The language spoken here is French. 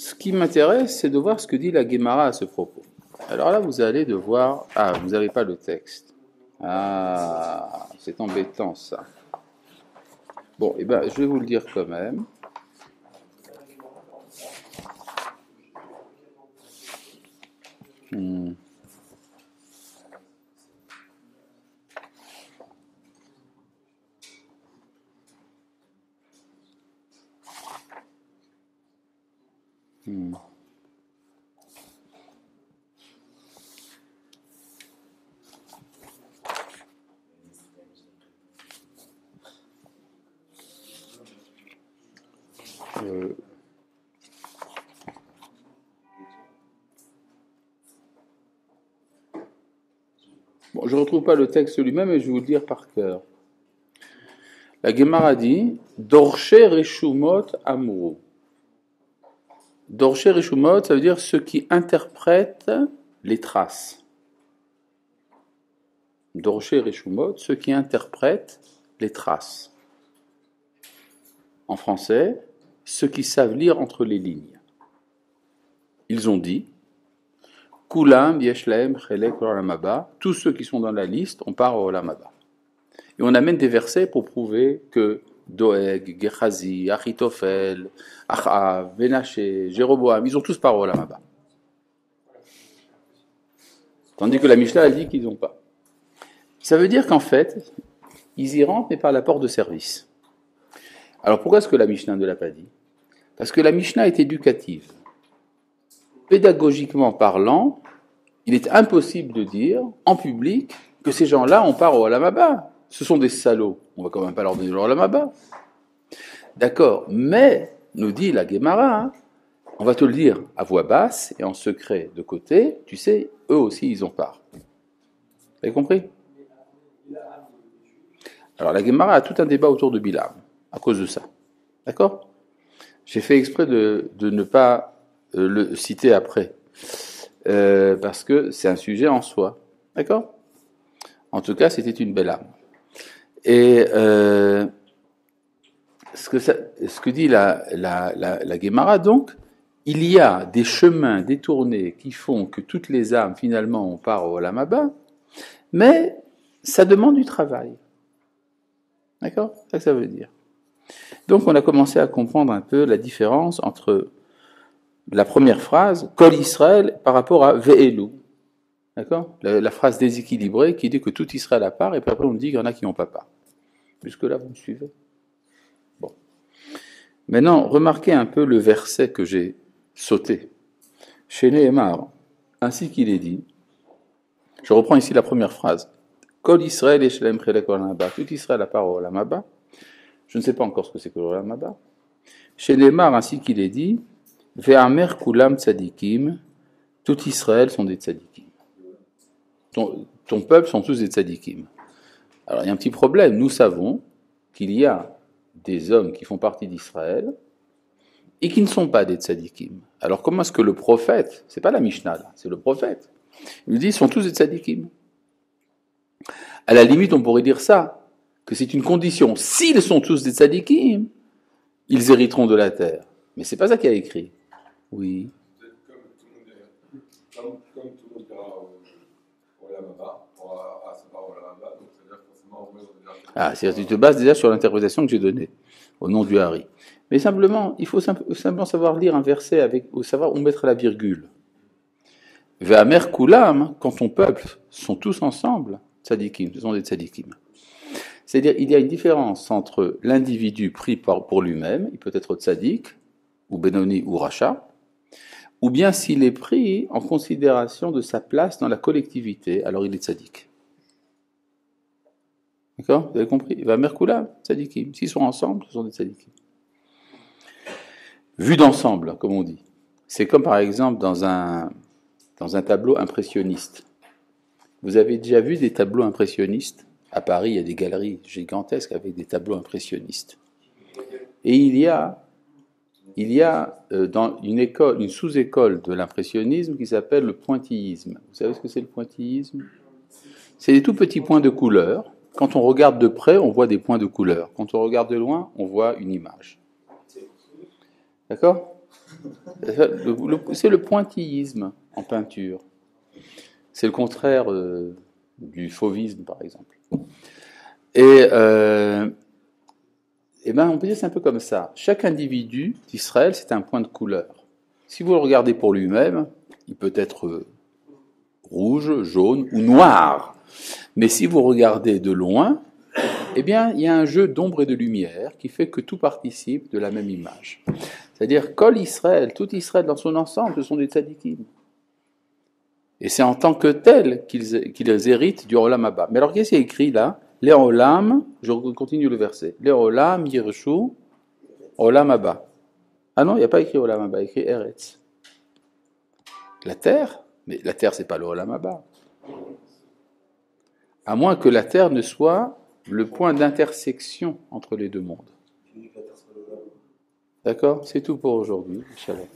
Ce qui m'intéresse, c'est de voir ce que dit la Guémara à ce propos. Alors là, vous allez devoir... Ah, vous n'avez pas le texte. Ah, c'est embêtant, ça. Bon, eh ben, je vais vous le dire quand même. Hmm. Hmm. Bon, je ne retrouve pas le texte lui-même, mais je vais vous le dire par cœur. La Gemara dit Dorche Reshumot Amuru. Dorche Reshumot, ça veut dire ceux qui interprètent les traces. Dorche Reshumot, ceux qui interprètent les traces. En français, ceux qui savent lire entre les lignes. Ils ont dit Kulam Yeshlaem Chelek Olam Haba, tous ceux qui sont dans la liste, on part au Olam Haba. Et on amène des versets pour prouver que Doeg, Gehazi, Achitophel, Achav, Menaché, Jéroboam, ils ont tous part au Olam Haba. Tandis que la Mishnah a dit qu'ils n'ont pas. Ça veut dire qu'en fait, ils y rentrent mais par la porte de service. Alors pourquoi est-ce que la Mishnah ne l'a pas dit? Parce que la Mishnah est éducative. Pédagogiquement parlant, il est impossible de dire en public que ces gens-là, on part au Olam Haba. Ce sont des salauds. On va quand même pas leur donner le Olam Haba. D'accord, mais, nous dit la Guémara, on va te le dire à voix basse et en secret de côté, tu sais, eux aussi ils ont part. Vous avez compris? Alors la Guémara a tout un débat autour de Bilam, à cause de ça. D'accord? J'ai fait exprès de ne pas le citer après, parce que c'est un sujet en soi. D'accord? En tout cas, c'était une belle âme. Et ce que dit la Guémara, donc, il y a des chemins détournés qui font que toutes les âmes, finalement, on part au Olam Haba, mais ça demande du travail. D'accord? C'est ça que ça veut dire. Donc, on a commencé à comprendre un peu la différence entre la première phrase, Kol Israël, par rapport à Ve'elu. D'accord? La phrase déséquilibrée qui dit que tout Israël a part, et puis après on dit qu'il y en a qui n'ont pas part. Jusque-là, vous me suivez? Bon. Maintenant, remarquez un peu le verset que j'ai sauté. Chez Nehemar, ainsi qu'il est dit, je reprends ici la première phrase. Kol Israël et Shelem Chelek Olam Haba. Tout Israël a part au Olam Haba. Je ne sais pas encore ce que c'est que l'Olam Haba. Chez Nehemar, ainsi qu'il est dit, Ve'amer Kulam Tzadikim. Tout Israël sont des Tzadikim. Ton peuple sont tous des Tzadikim. Alors il y a un petit problème. Nous savons qu'il y a des hommes qui font partie d'Israël et qui ne sont pas des Tzadikim. Alors comment est-ce que le prophète, c'est pas la Mishnah là, c'est le prophète, il nous dit ils sont tous des Tzadikim. À la limite on pourrait dire ça, que c'est une condition. S'ils sont tous des Tzadikim, ils hériteront de la terre. Mais c'est pas ça qu'il y a écrit. Oui. Comme tout le monde dira au Olam Haba, c'est pas au Olam Haba, donc c'est-à-dire forcément Ah, c'est-à-dire que tu te bases déjà sur l'interprétation que j'ai donnée, au nom du Hari. Mais simplement, il faut simplement savoir lire un verset ou savoir où mettre la virgule. Ve'amer kulam, quand ton peuple sont tous ensemble, tzadikim, ce sont des tzadikim. C'est-à-dire, il y a une différence entre l'individu pris pour lui-même, il peut être tzadik, ou benoni, ou racha, ou bien s'il est pris en considération de sa place dans la collectivité, alors il est tzadik. D'accord? Vous avez compris? Ve'amer kulam, tzadikim. S'ils sont ensemble, ce sont des tzadikim. Vu d'ensemble, comme on dit. C'est comme par exemple dans un tableau impressionniste. Vous avez déjà vu des tableaux impressionnistes? À Paris, il y a des galeries gigantesques avec des tableaux impressionnistes. Et il y a dans une sous-école de l'impressionnisme qui s'appelle le pointillisme. Vous savez ce que c'est le pointillisme? C'est des tout petits points de couleur. Quand on regarde de près, on voit des points de couleur. Quand on regarde de loin, on voit une image. D'accord? C'est le pointillisme en peinture. C'est le contraire du fauvisme, par exemple. Et ben, on peut dire c'est un peu comme ça. Chaque individu d'Israël, c'est un point de couleur. Si vous le regardez pour lui-même, il peut être rouge, jaune ou noir. Mais si vous regardez de loin, eh bien, il y a un jeu d'ombre et de lumière qui fait que tout participe de la même image. C'est-à-dire, Kol Israël, tout Israël dans son ensemble, ce sont des tzadikim. Et c'est en tant que tels qu'ils héritent du Olam Haba. Mais alors, qu'est-ce qui est écrit là? Les Olam, je continue le verset. Les Olam Yirshu Olam Haba. Ah non, il n'y a pas écrit Olam Haba, il y a écrit Eretz. La terre, mais la terre, c'est pas le Olam Haba. À moins que la terre ne soit le point d'intersection entre les deux mondes. D'accord? C'est tout pour aujourd'hui. Shalom.